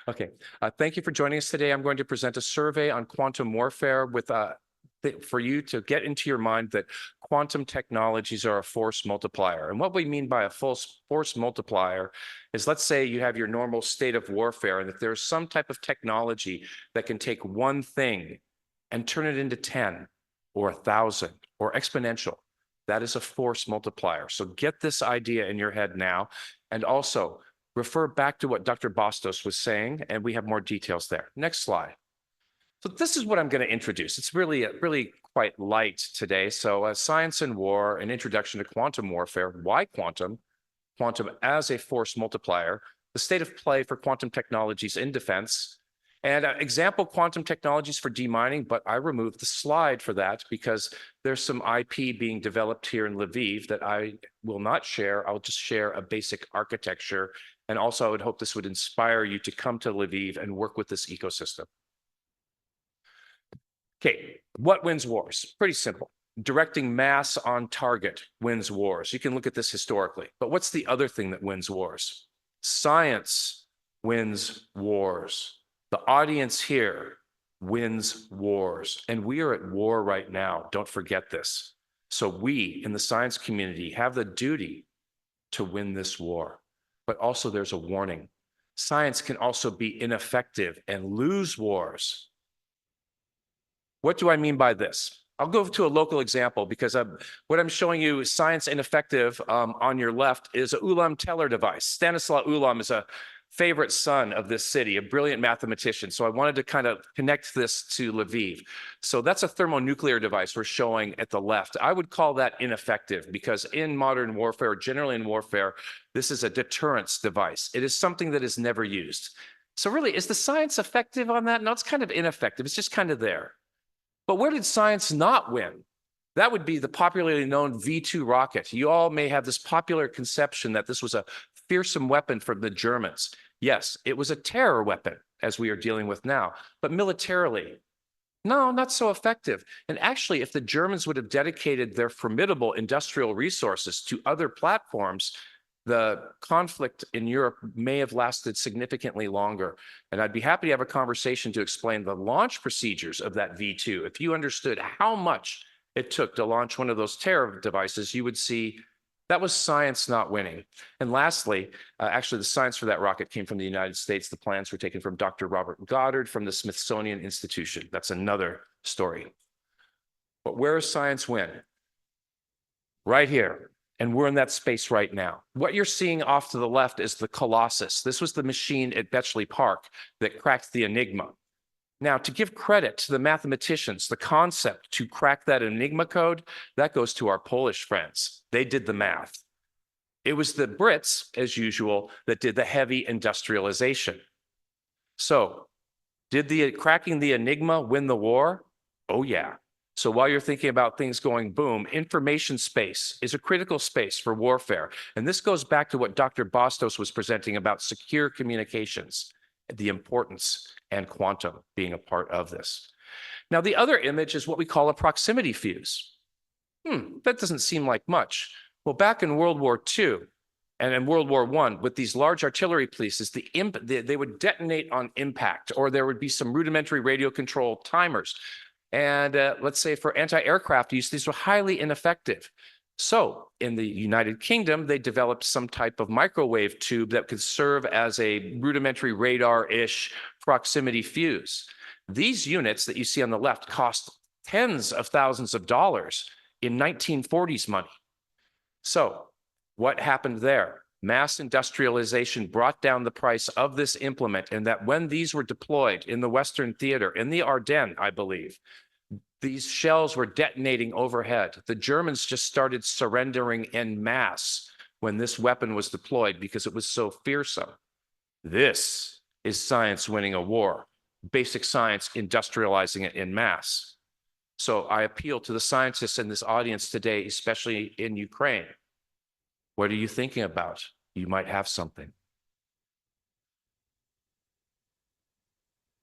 Okay, thank you for joining us today. I'm going to present a survey on quantum warfare with for you to get into your mind that quantum technologies are a force multiplier. And what we mean by a force multiplier is, let's say you have your normal state of warfare and that there's some type of technology that can take one thing and turn it into 10 or 1,000 or exponential. That is a force multiplier. So get this idea in your head now. And also refer back to what Dr. Bastos was saying, and we have more details there. Next slide. So this is what I'm going to introduce. It's really quite light today. So science and war, an introduction to quantum warfare. Why quantum? Quantum as a force multiplier, the state of play for quantum technologies in defense, and example quantum technologies for demining, but I removed the slide for that because there's some IP being developed here in Lviv that I will not share. I'll just share a basic architecture. And also I would hope this would inspire you to come to Lviv and work with this ecosystem. Okay, what wins wars? Pretty simple. Directing mass on target wins wars. You can look at this historically. But what's the other thing that wins wars? Science wins wars. The audience here wins wars. And we are at war right now. Don't forget this. So we in the science community have the duty to win this war. But also there's a warning. Science can also be ineffective and lose wars. What do I mean by this? I'll go to a local example because what I'm showing you is science ineffective on your left is a Ulam Teller device. Stanislaw Ulam is a favorite son of this city, a brilliant mathematician. So I wanted to kind of connect this to Lviv. So that's a thermonuclear device we're showing at the left. I would call that ineffective because in modern warfare, generally in warfare, this is a deterrence device. It is something that is never used. So really, is the science effective on that? No, it's kind of ineffective. It's just kind of there. But where did science not win? That would be the popularly known V2 rocket. You all may have this popular conception that this was a fearsome weapon from the Germans. Yes, it was a terror weapon, as we are dealing with now, but militarily, no, not so effective. And actually, if the Germans would have dedicated their formidable industrial resources to other platforms, the conflict in Europe may have lasted significantly longer. And I'd be happy to have a conversation to explain the launch procedures of that V2. If you understood how much it took to launch one of those terror devices, you would see that was science not winning. And lastly, actually the science for that rocket came from the United States. The plans were taken from Dr. Robert Goddard from the Smithsonian Institution. That's another story. But where does science win? Right here. And we're in that space right now. What you're seeing off to the left is the Colossus. This was the machine at Bletchley Park that cracked the Enigma. Now, to give credit to the mathematicians, the concept to crack that Enigma code, that goes to our Polish friends. They did the math. It was the Brits, as usual, that did the heavy industrialization. So, did the cracking the Enigma win the war? Oh, yeah. So while you're thinking about things going boom, information space is a critical space for warfare. And this goes back to what Dr. Bastos was presenting about secure communications, the importance and quantum being a part of this. Now, the other image is what we call a proximity fuse. That doesn't seem like much. Well, back in World War II and in World War I, with these large artillery pieces, they would detonate on impact, or there would be some rudimentary radio control timers. And let's say for anti-aircraft use, these were highly ineffective. So in the United Kingdom, they developed some type of microwave tube that could serve as a rudimentary radar-ish proximity fuse. These units that you see on the left cost tens of thousands of dollars in 1940s money. So what happened there? Mass industrialization brought down the price of this implement, and that when these were deployed in the Western theater, in the Ardennes, I believe, these shells were detonating overhead. The Germans just started surrendering en masse when this weapon was deployed because it was so fearsome. This is science winning a war, basic science industrializing it en masse. So I appeal to the scientists in this audience today, especially in Ukraine. What are you thinking about? You might have something.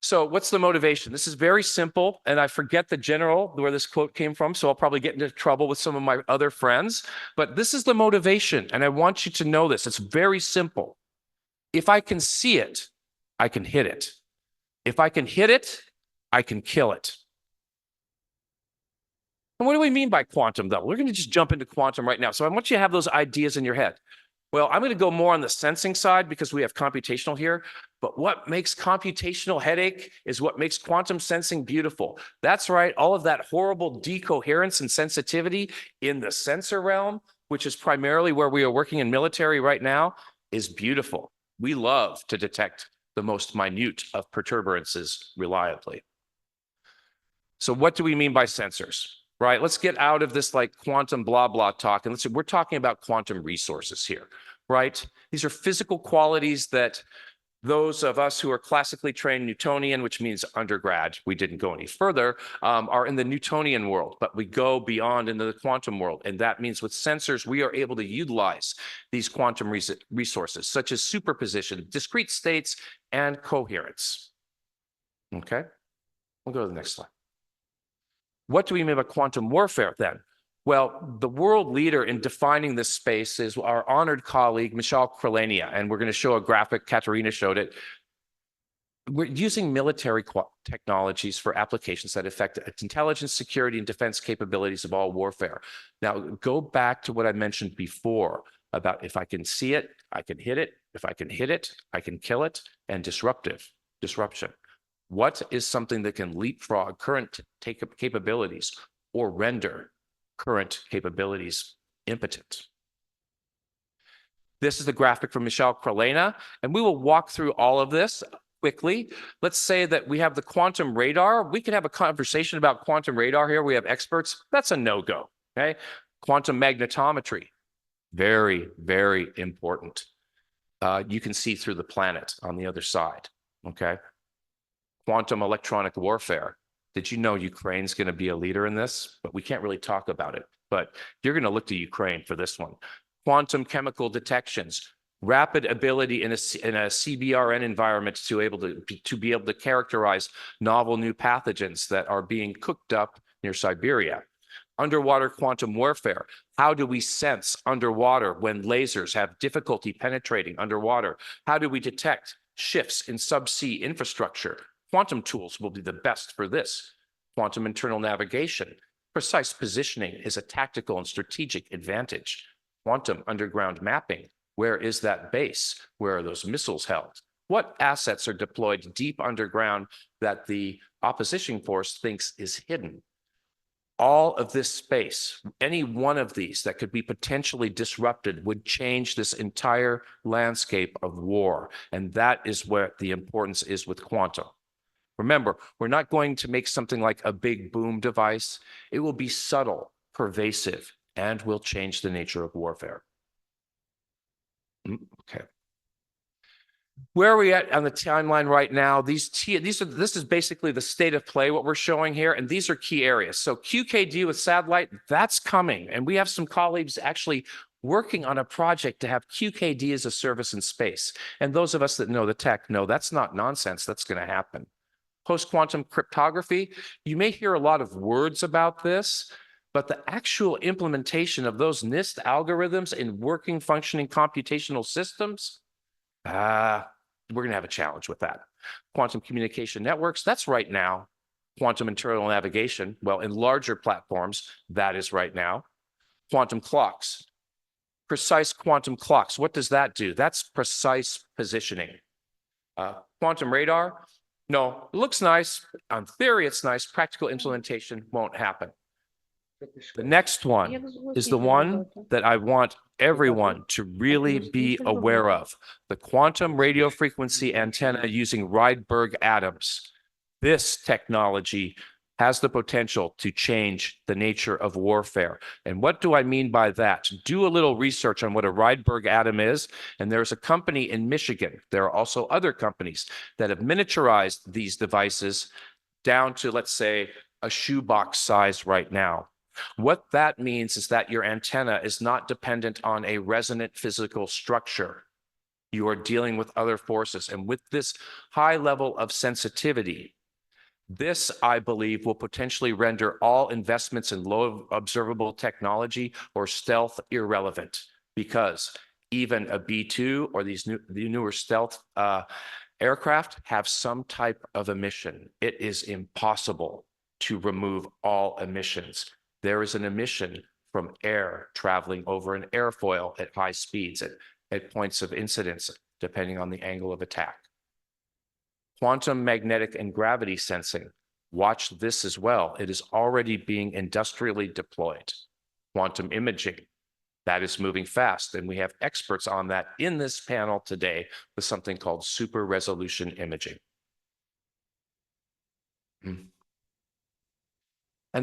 So what's the motivation? This is very simple, and I forget the general where this quote came from, so I'll probably get into trouble with some of my other friends, but this is the motivation, and I want you to know this. It's very simple. If I can see it, I can hit it. If I can hit it, I can kill it. And what do we mean by quantum, though? We're going to just jump into quantum right now. So I want you to have those ideas in your head. Well, I'm going to go more on the sensing side because we have computational here. But what makes computational headache is what makes quantum sensing beautiful. That's right. All of that horrible decoherence and sensitivity in the sensor realm, which is primarily where we are working in military right now, is beautiful. We love to detect the most minute of perturbances reliably. So what do we mean by sensors? Right, let's get out of this like quantum blah blah talk, and we're talking about quantum resources here, right? These are physical qualities that those of us who are classically trained Newtonian, which means undergrad, we didn't go any further, are in the Newtonian world, but we go beyond into the quantum world. And that means with sensors, we are able to utilize these quantum resources, such as superposition, discrete states, and coherence. Okay, we'll go to the next slide. What do we mean by quantum warfare then? Well, the world leader in defining this space is our honored colleague, Michal Krelania, and we're going to show a graphic. Katerina showed it. We're using military technologies for applications that affect intelligence, security, and defense capabilities of all warfare. Now, go back to what I mentioned before about if I can see it, I can hit it. If I can hit it, I can kill it, and disruption. What is something that can leapfrog current capabilities or render current capabilities impotent? This is the graphic from Michal Krelania, and we will walk through all of this quickly. Let's say that we have the quantum radar. We can have a conversation about quantum radar here. We have experts. That's a no-go, okay? Quantum magnetometry, very, very important. You can see through the planet on the other side, okay? Quantum electronic warfare. Did you know Ukraine's going to be a leader in this? But we can't really talk about it. But you're going to look to Ukraine for this one. Quantum chemical detections, rapid ability in a CBRN environment to be able to characterize novel new pathogens that are being cooked up near Siberia. Underwater quantum warfare. How do we sense underwater when lasers have difficulty penetrating underwater? How do we detect shifts in subsea infrastructure? Quantum tools will be the best for this. Quantum internal navigation. Precise positioning is a tactical and strategic advantage. Quantum underground mapping. Where is that base? Where are those missiles held? What assets are deployed deep underground that the opposition force thinks is hidden? All of this space, any one of these that could be potentially disrupted would change this entire landscape of war. And that is where the importance is with quantum. Remember, we're not going to make something like a big boom device. It will be subtle, pervasive, and will change the nature of warfare. Okay. Where are we at on the timeline right now? This is basically the state of play, what we're showing here, and these are key areas. So QKD with satellite, that's coming, and we have some colleagues actually working on a project to have QKD as a service in space. And those of us that know the tech know that's not nonsense, that's going to happen. Post-quantum cryptography, you may hear a lot of words about this, but the actual implementation of those NIST algorithms in working, functioning computational systems, we're going to have a challenge with that. Quantum communication networks, that's right now. Quantum internal navigation, well, in larger platforms, that is right now. Quantum clocks, precise quantum clocks, what does that do? That's precise positioning. Quantum radar, no, it looks nice. On theory, it's nice. Practical implementation won't happen. The next one is the one that I want everyone to really be aware of. The quantum radio frequency antenna using Rydberg atoms. This technology has the potential to change the nature of warfare. And what do I mean by that? Do a little research on what a Rydberg atom is. And there's a company in Michigan. There are also other companies that have miniaturized these devices down to, let's say, a shoebox size right now. What that means is that your antenna is not dependent on a resonant physical structure. You are dealing with other forces. And with this high level of sensitivity, this, I believe, will potentially render all investments in low observable technology or stealth irrelevant, because even a B2 or the newer stealth Aircraft have some type of emission. It is impossible to remove all emissions. There is an emission from air traveling over an airfoil at high speeds at points of incidence, depending on the angle of attack. Quantum magnetic and gravity sensing. Watch this as well. It is already being industrially deployed. Quantum imaging. That is moving fast, and we have experts on that in this panel today with something called super resolution imaging. And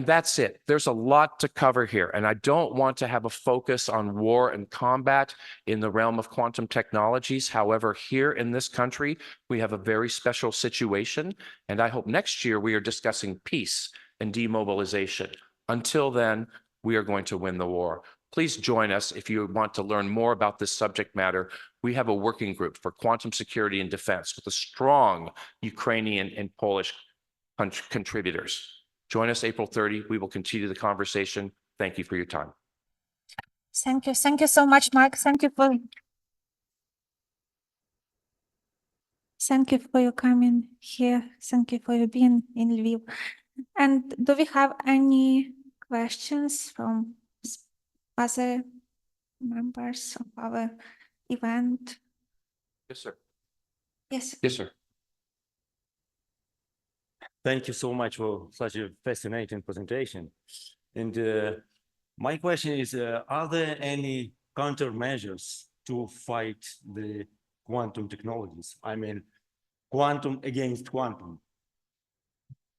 that's it. There's a lot to cover here, and I don't want to have a focus on war and combat in the realm of quantum technologies. However, here in this country, we have a very special situation, and I hope next year we are discussing peace and demobilization. Until then, we are going to win the war. Please join us if you want to learn more about this subject matter. We have a working group for quantum security and defense with a strong Ukrainian and Polish contributors. Join us April 30. We will continue the conversation. Thank you for your time. Thank you. Thank you so much, Mike. Thank you for your coming here. Thank you for your being in Lviv. And do we have any questions from other members of our event? Yes, sir. Yes. Yes, sir. Thank you so much for such a fascinating presentation. And my question is, are there any countermeasures to fight the quantum technologies? I mean, quantum against quantum.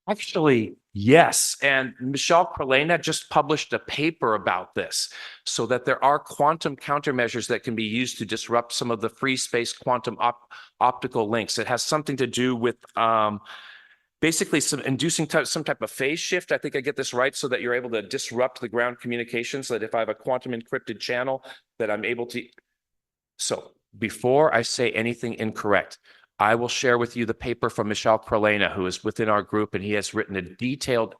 Actually, yes. And Michelle Kralena just published a paper about this, so that there are quantum countermeasures that can be used to disrupt some of the free space quantum optical links. It has something to do with basically inducing some type of phase shift. I think I get this right, so that you're able to disrupt the ground communication, so that if I have a quantum encrypted channel, that I'm able to. So before I say anything incorrect, I will share with you the paper from Michelle Kralena, who is within our group, and he has written a detailed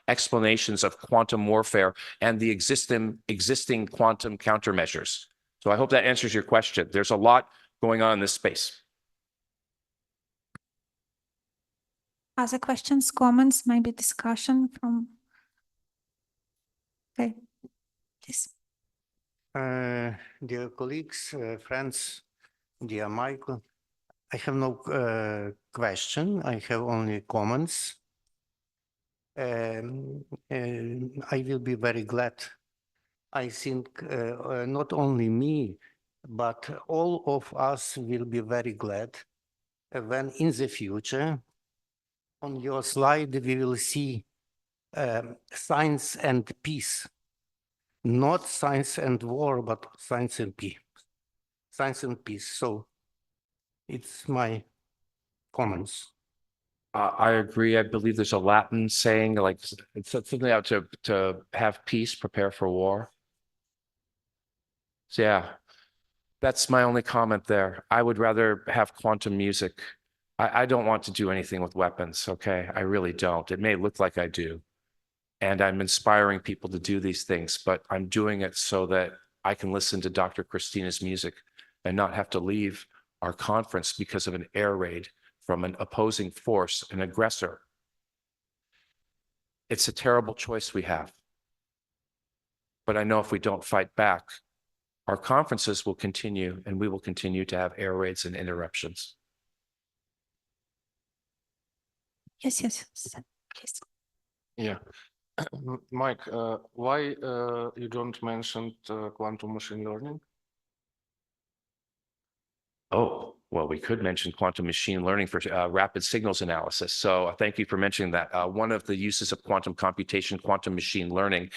explanations of quantum warfare and the existing quantum countermeasures. So I hope that answers your question. There's a lot going on in this space. Other questions, comments, maybe discussion from? Okay, please. Dear colleagues, friends, dear Michael, I have no question. I have only comments. I will be very glad. I think not only me, but all of us will be very glad when in the future, on your slide, we will see science and peace. Not science and war, but science and peace. Science and peace. So it's my comments. I agree. I believe there's a Latin saying, like, it's something out to have peace, prepare for war. So yeah, that's my only comment there. I would rather have quantum music. I don't want to do anything with weapons, okay? I really don't. It may look like I do. And I'm inspiring people to do these things, but I'm doing it so that I can listen to Dr. Christina's music and not have to leave our conference because of an air raid from an opposing force, an aggressor. It's a terrible choice we have. But I know if we don't fight back, our conferences will continue, and we will continue to have air raids and interruptions. Yes, yes, please. Yeah. Mike, why you don't mention quantum machine learning? Oh, well, we could mention quantum machine learning for rapid signals analysis. So thank you for mentioning that. One of the uses of quantum computation, quantum machine learning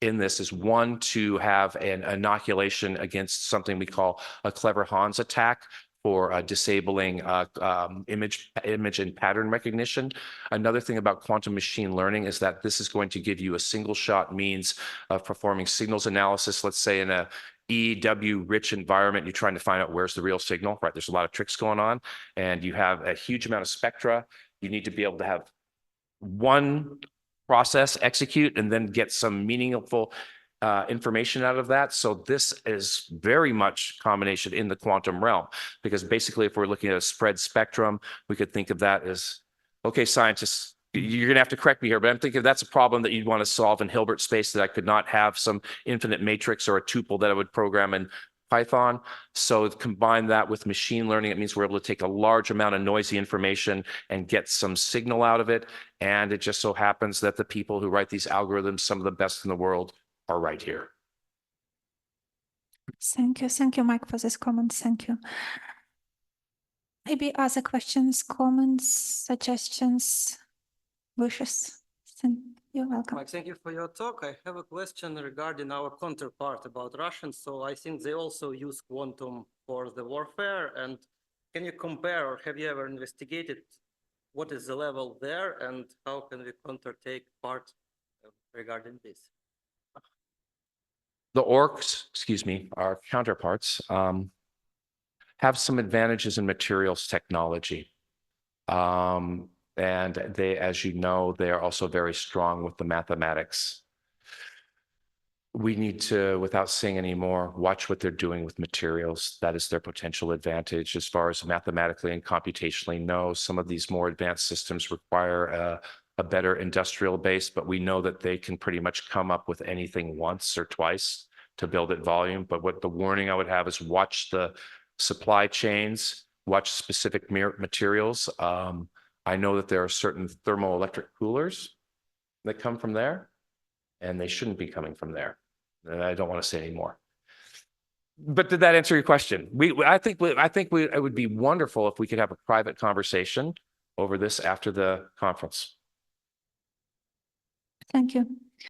in this is, one, to have an inoculation against something we call a clever Hans attack for disabling image and pattern recognition. Another thing about quantum machine learning is that this is going to give you a single shot means of performing signals analysis. Let's say in a EW rich environment, you're trying to find out where's the real signal, right? There's a lot of tricks going on, and you have a huge amount of spectra. You need to be able to have one process execute and then get some meaningful information out of that. So this is very much combination in the quantum realm, because basically if we're looking at a spread spectrum, we could think of that as, okay, scientists, you're gonna have to correct me here, but I'm thinking that's a problem that you'd want to solve in Hilbert space, that I could not have some infinite matrix or a tuple that I would program in Python. So combine that with machine learning, it means we're able to take a large amount of noisy information and get some signal out of it. And it just so happens that the people who write these algorithms, some of the best in the world, are right here. Thank you, Mike, for this comment. Thank you. Maybe other questions, comments, suggestions, wishes? You're welcome. Mike, thank you for your talk. I have a question regarding our counterpart about Russians. So I think they also use quantum for the warfare. And can you compare, or have you ever investigated what is the level there and how can we countertake part regarding this? The orcs, excuse me, our counterparts, have some advantages in materials technology. And they, as you know, they are also very strong with the mathematics. We need to, without saying any more, watch what they're doing with materials. That is their potential advantage as far as mathematically and computationally. No, some of these more advanced systems require a better industrial base, but we know that they can pretty much come up with anything once or twice to build at volume. But what the warning I would have is watch the supply chains, watch specific materials. I know that there are certain thermoelectric coolers that come from there, and they shouldn't be coming from there. And I don't want to say any more. But did that answer your question? I think it would be wonderful if we could have a private conversation over this after the conference. Thank you.